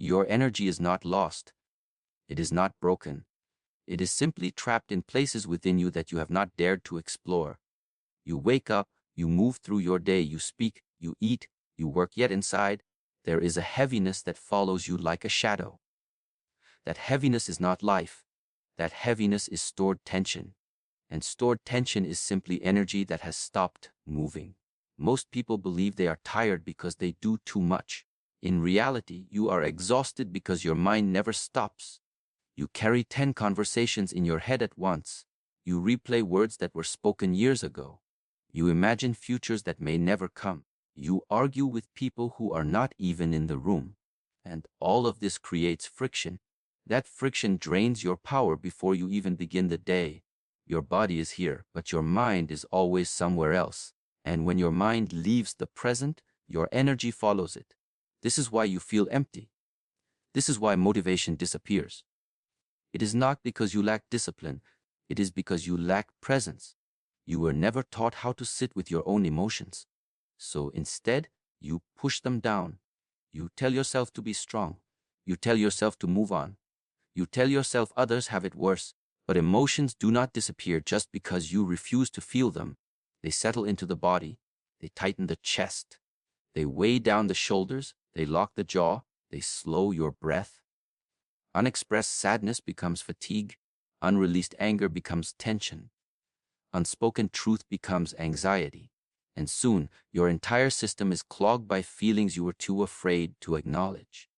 Your energy is not lost. It is not broken. It is simply trapped in places within you that you have not dared to explore. You wake up, you move through your day, you speak, you eat, you work, yet inside, there is a heaviness that follows you like a shadow. That heaviness is not life. That heaviness is stored tension. And stored tension is simply energy that has stopped moving. Most people believe they are tired because they do too much. In reality, you are exhausted because your mind never stops. You carry 10 conversations in your head at once. You replay words that were spoken years ago. You imagine futures that may never come. You argue with people who are not even in the room. And all of this creates friction. That friction drains your power before you even begin the day. Your body is here, but your mind is always somewhere else. And when your mind leaves the present, your energy follows it. This is why you feel empty. This is why motivation disappears. It is not because you lack discipline. It is because you lack presence. You were never taught how to sit with your own emotions. So instead, you push them down. You tell yourself to be strong. You tell yourself to move on. You tell yourself others have it worse. But emotions do not disappear just because you refuse to feel them. They settle into the body. They tighten the chest. They weigh down the shoulders. They lock the jaw. They slow your breath. Unexpressed sadness becomes fatigue. Unreleased anger becomes tension. Unspoken truth becomes anxiety. And soon, your entire system is clogged by feelings you were too afraid to acknowledge.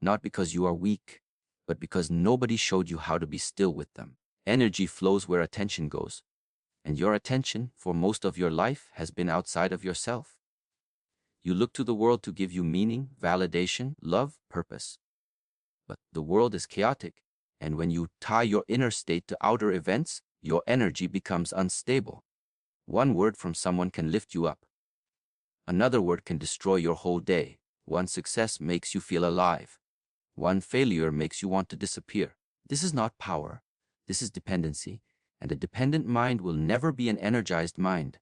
Not because you are weak, but because nobody showed you how to be still with them. Energy flows where attention goes. And your attention, for most of your life, has been outside of yourself. You look to the world to give you meaning, validation, love, purpose. But the world is chaotic, and when you tie your inner state to outer events, your energy becomes unstable. One word from someone can lift you up. Another word can destroy your whole day. One success makes you feel alive. One failure makes you want to disappear. This is not power. This is dependency. And a dependent mind will never be an energized mind.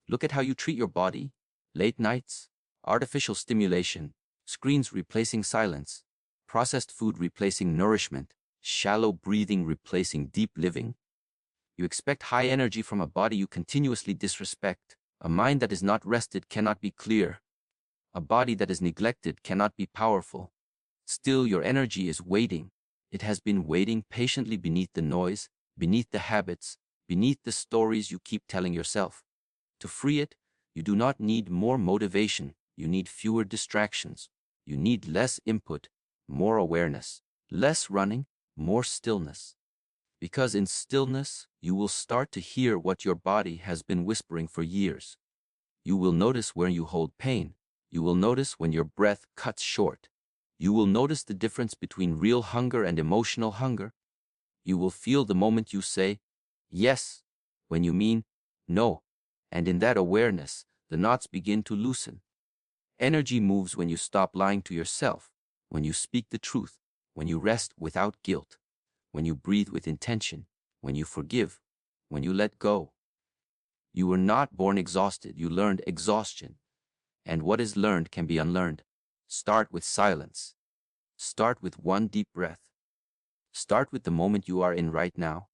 Look at how you treat your body. Late nights, artificial stimulation, screens replacing silence, processed food replacing nourishment, shallow breathing replacing deep living. You expect high energy from a body you continuously disrespect. A mind that is not rested cannot be clear. A body that is neglected cannot be powerful. Still, your energy is waiting. It has been waiting patiently beneath the noise, beneath the habits, beneath the stories you keep telling yourself. To free it, you do not need more motivation. You need fewer distractions. You need less input, more awareness. Less running, more stillness. Because in stillness, you will start to hear what your body has been whispering for years. You will notice where you hold pain. You will notice when your breath cuts short. You will notice the difference between real hunger and emotional hunger. You will feel the moment you say, yes, when you mean, no. And in that awareness, the knots begin to loosen. Energy moves when you stop lying to yourself, when you speak the truth, when you rest without guilt, when you breathe with intention, when you forgive, when you let go. You were not born exhausted, you learned exhaustion. And what is learned can be unlearned. Start with silence. Start with one deep breath. Start with the moment you are in right now.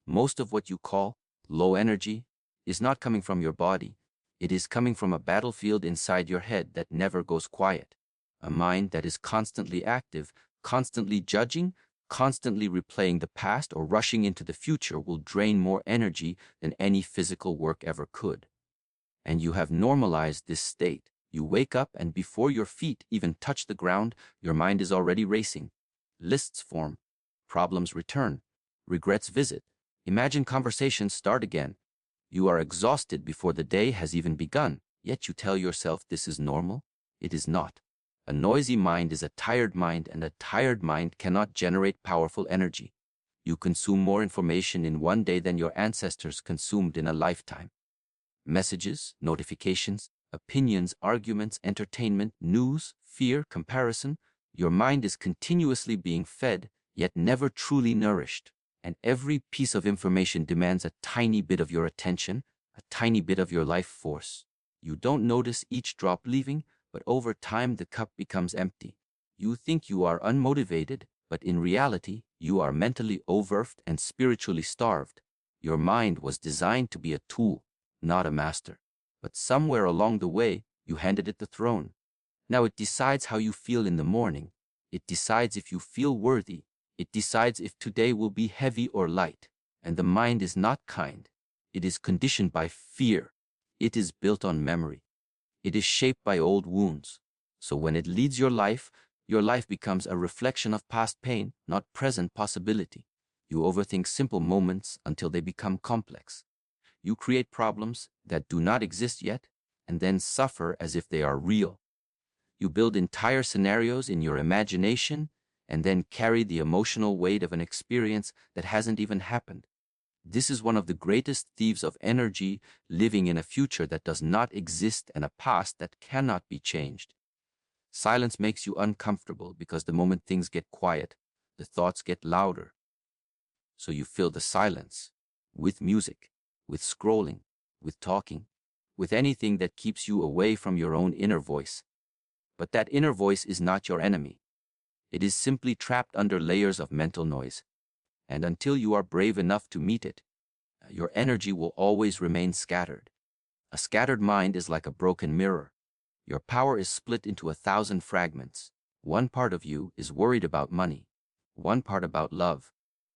Most of what you call low energy is not coming from your body. It is coming from a battlefield inside your head that never goes quiet. A mind that is constantly active, constantly judging, constantly replaying the past or rushing into the future will drain more energy than any physical work ever could. And you have normalized this state. You wake up and before your feet even touch the ground, your mind is already racing. Lists form. Problems return. Regrets visit. Imagined conversations start again. You are exhausted before the day has even begun, yet you tell yourself this is normal. It is not. A noisy mind is a tired mind, and a tired mind cannot generate powerful energy. You consume more information in one day than your ancestors consumed in a lifetime. Messages, notifications, opinions, arguments, entertainment, news, fear, comparison. Your mind is continuously being fed, yet never truly nourished. And every piece of information demands a tiny bit of your attention, a tiny bit of your life force. You don't notice each drop leaving, but over time the cup becomes empty. You think you are unmotivated, but in reality, you are mentally overworked and spiritually starved. Your mind was designed to be a tool, not a master. But somewhere along the way, you handed it the throne. Now it decides how you feel in the morning. It decides if you feel worthy. It decides if today will be heavy or light. And the mind is not kind. It is conditioned by fear. It is built on memory. It is shaped by old wounds. So when it leads your life becomes a reflection of past pain, not present possibility. You overthink simple moments until they become complex. You create problems that do not exist yet, and then suffer as if they are real. You build entire scenarios in your imagination, and then carry the emotional weight of an experience that hasn't even happened. This is one of the greatest thieves of energy, living in a future that does not exist and a past that cannot be changed. Silence makes you uncomfortable because the moment things get quiet, the thoughts get louder. So you fill the silence with music, with scrolling, with talking, with anything that keeps you away from your own inner voice. But that inner voice is not your enemy. It is simply trapped under layers of mental noise. And until you are brave enough to meet it, your energy will always remain scattered. A scattered mind is like a broken mirror. Your power is split into 1,000 fragments. One part of you is worried about money, one part about love,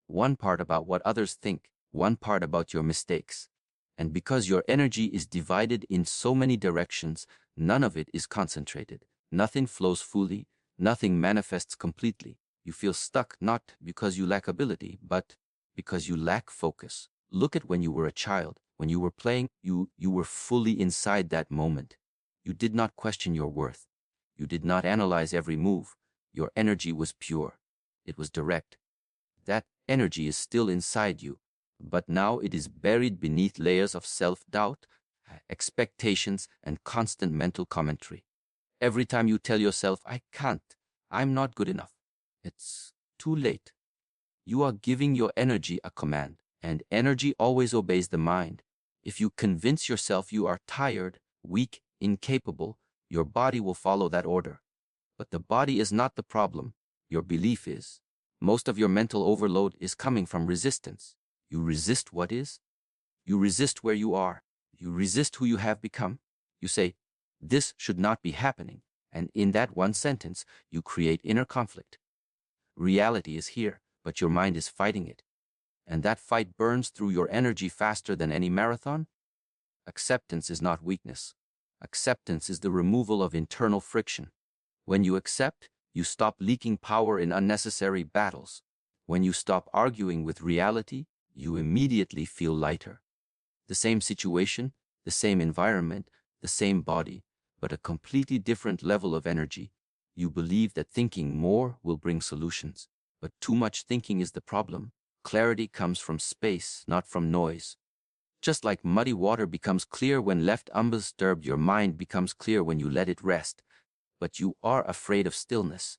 one part about what others think, one part about your mistakes. And because your energy is divided in so many directions, none of it is concentrated. Nothing flows fully, nothing manifests completely. You feel stuck not because you lack ability, but because you lack focus. Look at when you were a child. When you were playing, you were fully inside that moment. You did not question your worth. You did not analyze every move. Your energy was pure. It was direct. That energy is still inside you, but now it is buried beneath layers of self-doubt, expectations, and constant mental commentary. Every time you tell yourself, I can't, I'm not good enough, it's too late. You are giving your energy a command, and energy always obeys the mind. If you convince yourself you are tired, weak, incapable, your body will follow that order. But the body is not the problem, your belief is. Most of your mental overload is coming from resistance. You resist what is. You resist where you are. You resist who you have become. You say, this should not be happening. And in that one sentence, you create inner conflict. Reality is here, but your mind is fighting it. And that fight burns through your energy faster than any marathon. Acceptance is not weakness. Acceptance is the removal of internal friction. When you accept, you stop leaking power in unnecessary battles. When you stop arguing with reality, you immediately feel lighter. The same situation, the same environment, the same body, but a completely different level of energy. You believe that thinking more will bring solutions, but too much thinking is the problem. Clarity comes from space, not from noise. Just like muddy water becomes clear when left undisturbed, your mind becomes clear when you let it rest. But you are afraid of stillness.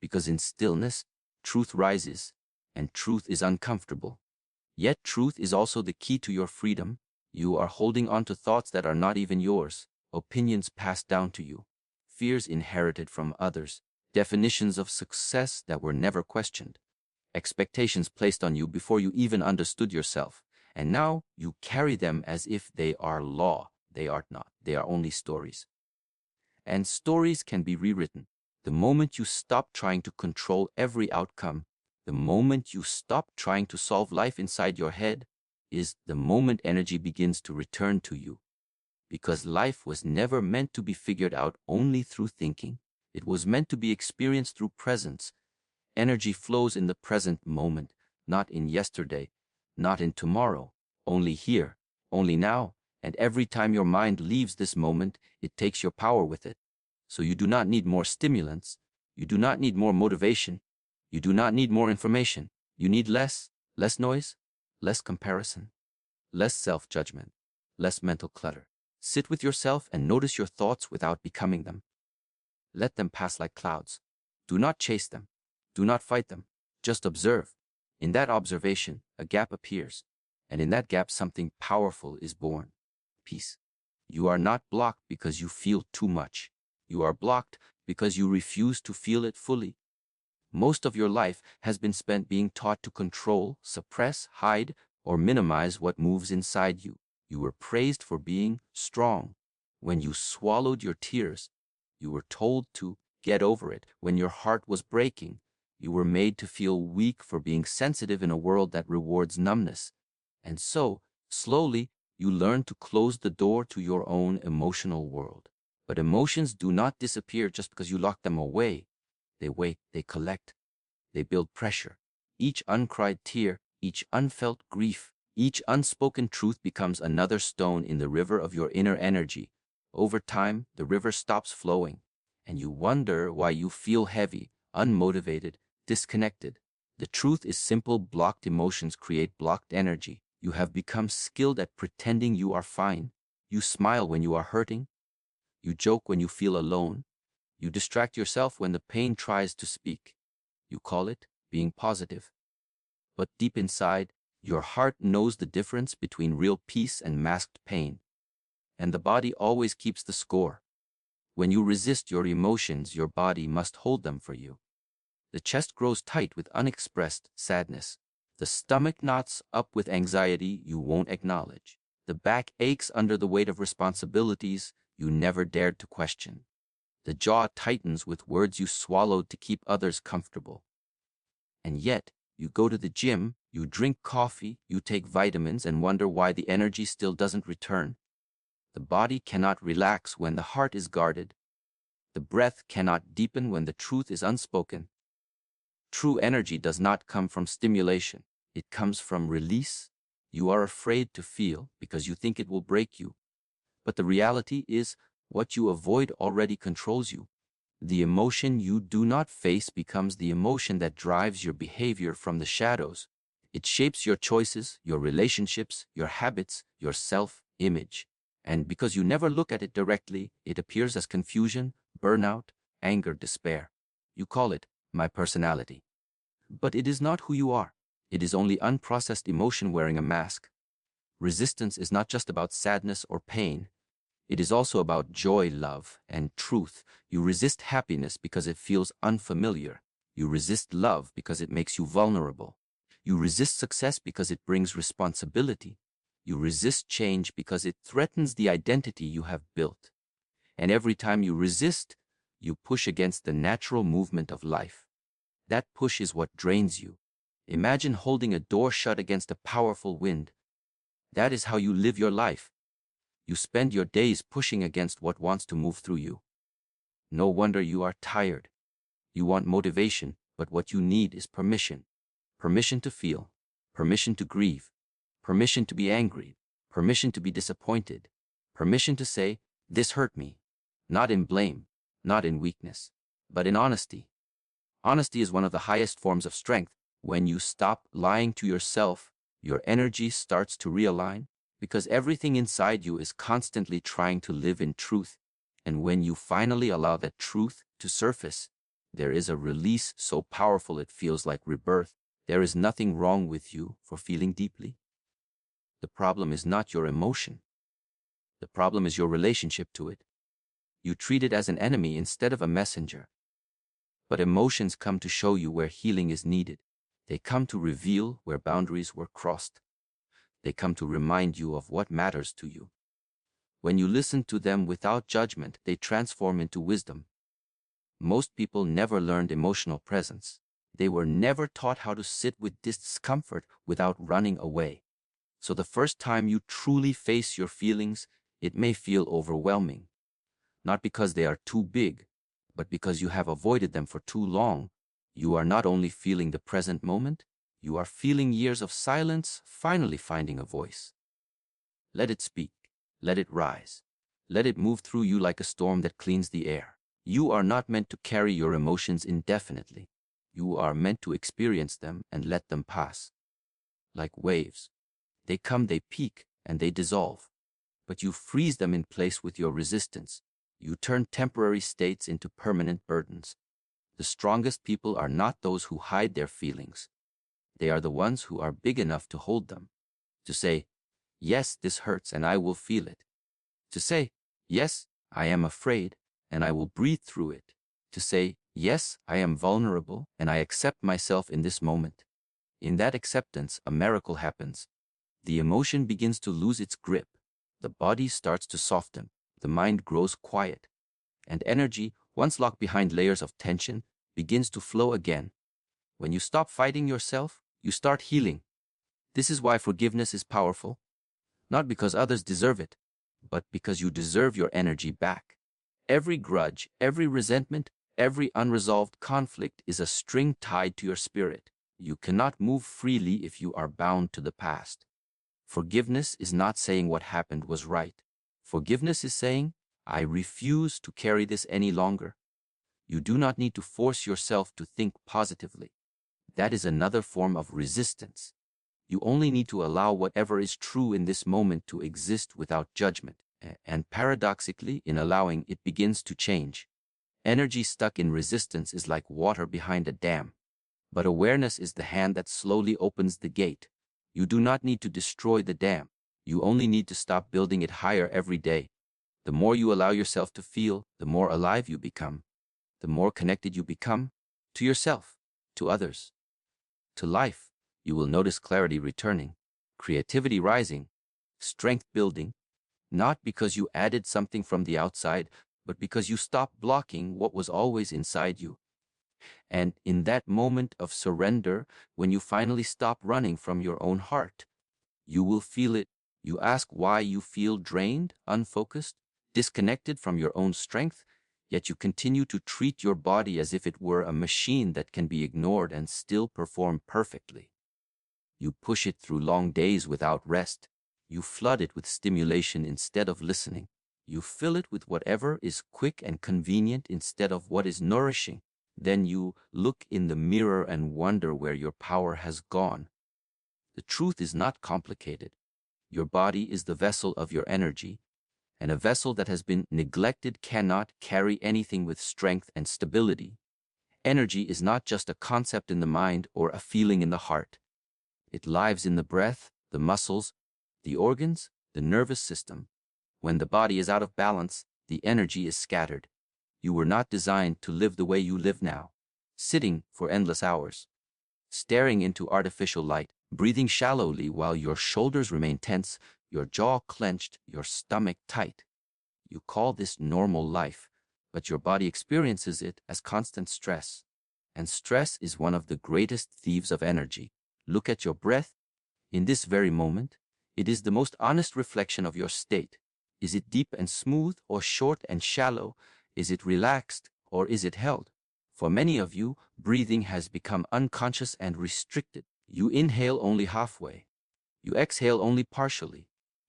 Because in stillness, truth rises, and truth is uncomfortable. Yet truth is also the key to your freedom. You are holding on to thoughts that are not even yours, opinions passed down to you, fears inherited from others, definitions of success that were never questioned, expectations placed on you before you even understood yourself, and now you carry them as if they are law. They are not. They are only stories. And stories can be rewritten. The moment you stop trying to control every outcome, the moment you stop trying to solve life inside your head, is the moment energy begins to return to you. Because life was never meant to be figured out only through thinking. It was meant to be experienced through presence. Energy flows in the present moment, not in yesterday, not in tomorrow, only here, only now. And every time your mind leaves this moment, it takes your power with it. So you do not need more stimulants. You do not need more motivation. You do not need more information. You need less noise, less comparison, less self-judgment, less mental clutter. Sit with yourself and notice your thoughts without becoming them. Let them pass like clouds. Do not chase them. Do not fight them. Just observe. In that observation, a gap appears. And in that gap, something powerful is born. Peace. You are not blocked because you feel too much. You are blocked Because you refuse to feel it fully. Most of your life has been spent being taught to control, suppress, hide, or minimize what moves inside you. You were praised for being strong. When you swallowed your tears, you were told to get over it. When your heart was breaking, you were made to feel weak for being sensitive in a world that rewards numbness. And so, slowly, you learn to close the door to your own emotional world. But emotions do not disappear just because you lock them away. They wait, they collect, they build pressure. Each uncried tear, each unfelt grief, each unspoken truth becomes another stone in the river of your inner energy. Over time, the river stops flowing, and you wonder why you feel heavy, unmotivated, disconnected. The truth is simple: blocked emotions create blocked energy. You have become skilled at pretending you are fine. You smile when you are hurting. You joke when you feel alone. You distract yourself when the pain tries to speak. You call it being positive. But deep inside, your heart knows the difference between real peace and masked pain. And the body always keeps the score. When you resist your emotions, your body must hold them for you. The chest grows tight with unexpressed sadness. The stomach knots up with anxiety you won't acknowledge. The back aches under the weight of responsibilities you never dared to question. The jaw tightens with words you swallowed to keep others comfortable. And yet, you go to the gym, you drink coffee, you take vitamins, and wonder why the energy still doesn't return. The body cannot relax when the heart is guarded. The breath cannot deepen when the truth is unspoken. True energy does not come from stimulation. It comes from release. You are afraid to feel because you think it will break you. But the reality is, what you avoid already controls you. The emotion you do not face becomes the emotion that drives your behavior from the shadows. It shapes your choices, your relationships, your habits, your self-image. And because you never look at it directly, it appears as confusion, burnout, anger, despair. You call it my personality. But it is not who you are. It is only unprocessed emotion wearing a mask. Resistance is not just about sadness or pain. It is also about joy, love, and truth. You resist happiness because it feels unfamiliar. You resist love because it makes you vulnerable. You resist success because it brings responsibility. You resist change because it threatens the identity you have built. And every time you resist, you push against the natural movement of life. That push is what drains you. Imagine holding a door shut against a powerful wind. That is how you live your life. You spend your days pushing against what wants to move through you. No wonder you are tired. You want motivation, but what you need is permission. Permission to feel, permission to grieve, permission to be angry, permission to be disappointed, permission to say, "This hurt me," not in blame, not in weakness, but in honesty. Honesty is one of the highest forms of strength. When you stop lying to yourself, your energy starts to realign, because everything inside you is constantly trying to live in truth. And when you finally allow that truth to surface, there is a release so powerful it feels like rebirth. There is nothing wrong with you for feeling deeply. The problem is not your emotion. The problem is your relationship to it. You treat it as an enemy instead of a messenger. But emotions come to show you where healing is needed. They come to reveal where boundaries were crossed. They come to remind you of what matters to you. When you listen to them without judgment, they transform into wisdom. Most people never learned emotional presence. They were never taught how to sit with discomfort without running away. So the first time you truly face your feelings, it may feel overwhelming. Not because they are too big, but because you have avoided them for too long. You are not only feeling the present moment, you are feeling years of silence finally finding a voice. Let it speak. Let it rise. Let it move through you like a storm that cleans the air. You are not meant to carry your emotions indefinitely. You are meant to experience them and let them pass. Like waves. They come, they peak, and they dissolve. But you freeze them in place with your resistance. You turn temporary states into permanent burdens. The strongest people are not those who hide their feelings. They are the ones who are big enough to hold them. To say, "Yes, this hurts and I will feel it." To say, "Yes, I am afraid and I will breathe through it." To say, yes, I am vulnerable and I accept myself in this moment. In that acceptance, a miracle happens. The emotion begins to lose its grip. The body starts to soften. The mind grows quiet. And energy, once locked behind layers of tension, begins to flow again. When you stop fighting yourself, you start healing. This is why forgiveness is powerful. Not because others deserve it, but because you deserve your energy back. Every grudge, every resentment, every unresolved conflict is a string tied to your spirit. You cannot move freely if you are bound to the past. Forgiveness is not saying what happened was right. Forgiveness is saying, I refuse to carry this any longer. You do not need to force yourself to think positively. That is another form of resistance. You only need to allow whatever is true in this moment to exist without judgment. And paradoxically, in allowing, it begins to change. Energy stuck in resistance is like water behind a dam. But awareness is the hand that slowly opens the gate. You do not need to destroy the dam. You only need to stop building it higher every day. The more you allow yourself to feel, the more alive you become. The more connected you become to yourself, to others, to life. You will notice clarity returning, creativity rising, strength building, not because you added something from the outside, but because you stopped blocking what was always inside you. And in that moment of surrender, when you finally stop running from your own heart, you will feel it. You ask why you feel drained, unfocused, disconnected from your own strength, yet you continue to treat your body as if it were a machine that can be ignored and still perform perfectly. You push it through long days without rest. You flood it with stimulation instead of listening. You fill it with whatever is quick and convenient instead of what is nourishing. Then you look in the mirror and wonder where your power has gone. The truth is not complicated. Your body is the vessel of your energy, and a vessel that has been neglected cannot carry anything with strength and stability. Energy is not just a concept in the mind or a feeling in the heart. It lives in the breath, the muscles, the organs, the nervous system. When the body is out of balance, the energy is scattered. You were not designed to live the way you live now, sitting for endless hours, staring into artificial light, breathing shallowly while your shoulders remain tense, your jaw clenched, your stomach tight. You call this normal life, but your body experiences it as constant stress. And stress is one of the greatest thieves of energy. Look at your breath. In this very moment, it is the most honest reflection of your state. Is it deep and smooth or short and shallow? Is it relaxed or is it held? For many of you, breathing has become unconscious and restricted. You inhale only halfway. You exhale only partially.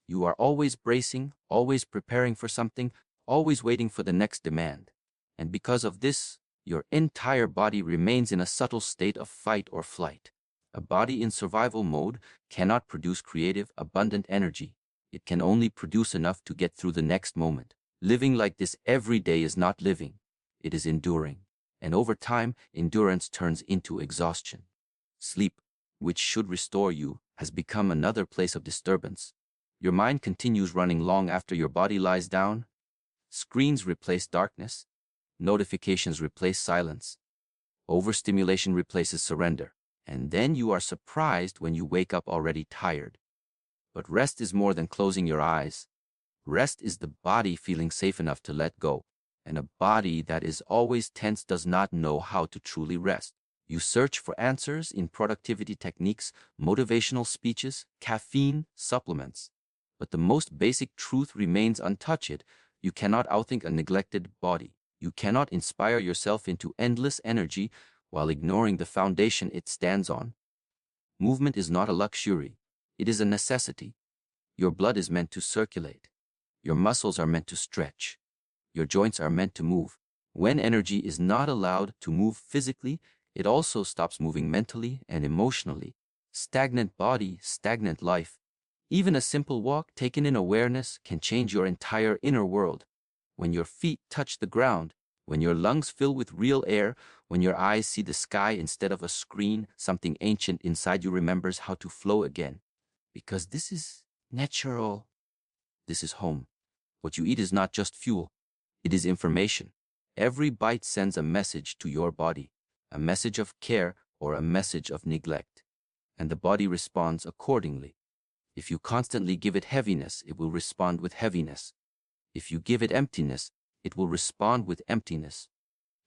You are always bracing, always preparing for something, always waiting for the next demand. And because of this, your entire body remains in a subtle state of fight or flight. A body in survival mode cannot produce creative, abundant energy. It can only produce enough to get through the next moment. Living like this every day is not living. It is enduring. And over time, endurance turns into exhaustion. Sleep, which should restore you, has become another place of disturbance. Your mind continues running long after your body lies down. Screens replace darkness. Notifications replace silence. Overstimulation replaces surrender. And then you are surprised when you wake up already tired. But rest is more than closing your eyes. Rest is the body feeling safe enough to let go. And a body that is always tense does not know how to truly rest. You search for answers in productivity techniques, motivational speeches, caffeine, supplements. But the most basic truth remains untouched. You cannot outthink a neglected body. You cannot inspire yourself into endless energy while ignoring the foundation it stands on. Movement is not a luxury. It is a necessity. Your blood is meant to circulate. Your muscles are meant to stretch. Your joints are meant to move. When energy is not allowed to move physically, it also stops moving mentally and emotionally. Stagnant body, stagnant life. Even a simple walk taken in awareness can change your entire inner world. When your feet touch the ground, when your lungs fill with real air, when your eyes see the sky instead of a screen, something ancient inside you remembers how to flow again. Because this is natural. This is home. What you eat is not just fuel. It is information. Every bite sends a message to your body, a message of care or a message of neglect, and the body responds accordingly. If you constantly give it heaviness, it will respond with heaviness. If you give it emptiness, it will respond with emptiness.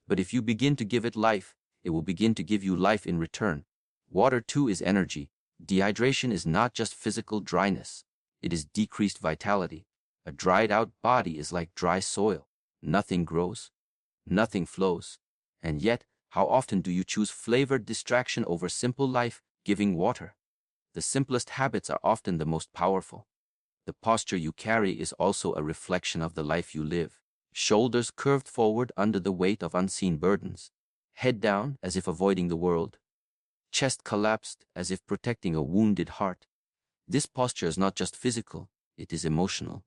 But if you begin to give it life, it will begin to give you life in return. Water too is energy. Dehydration is not just physical dryness. It is decreased vitality. A dried out body is like dry soil. Nothing grows. Nothing flows. And yet, how often do you choose flavored distraction over simple life, giving water? The simplest habits are often the most powerful. The posture you carry is also a reflection of the life you live. Shoulders curved forward under the weight of unseen burdens. Head down as if avoiding the world. Chest collapsed as if protecting a wounded heart. This posture is not just physical, it is emotional.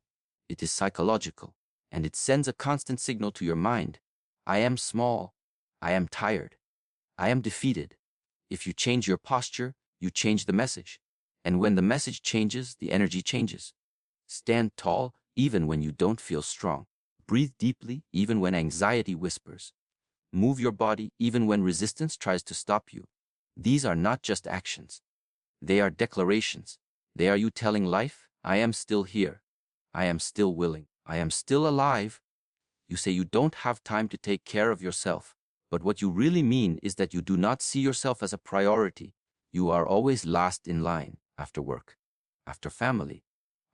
It is psychological. And it sends a constant signal to your mind. I am small. I am tired. I am defeated. If you change your posture, you change the message. And when the message changes, the energy changes. Stand tall even when you don't feel strong. Breathe deeply even when anxiety whispers. Move your body even when resistance tries to stop you. These are not just actions. They are declarations. They are you telling life, I am still here. I am still willing. I am still alive. You say you don't have time to take care of yourself. But what you really mean is that you do not see yourself as a priority. You are always last in line, after work, after family,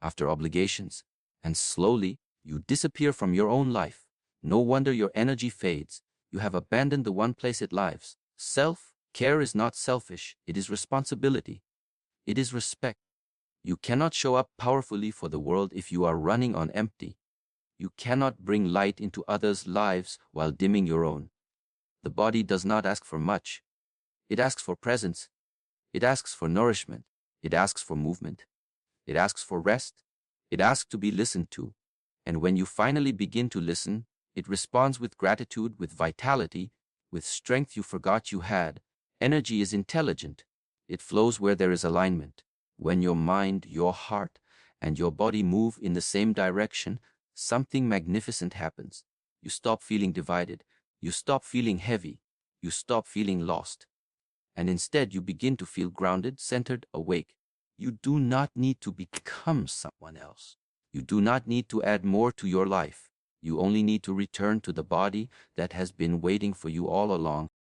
after obligations, and slowly you disappear from your own life. No wonder your energy fades. You have abandoned the one place it lives. Self-care is not selfish, it is responsibility. It is respect. You cannot show up powerfully for the world if you are running on empty. You cannot bring light into others' lives while dimming your own. The body does not ask for much. It asks for presence. It asks for nourishment. It asks for movement. It asks for rest. It asks to be listened to. And when you finally begin to listen, it responds with gratitude, with vitality, with strength you forgot you had. Energy is intelligent. It flows where there is alignment. When your mind, your heart, and your body move in the same direction, something magnificent happens. You stop feeling divided. You stop feeling heavy. You stop feeling lost. And instead you begin to feel grounded, centered, awake. You do not need to become someone else. You do not need to add more to your life. You only need to return to the body that has been waiting for you all along.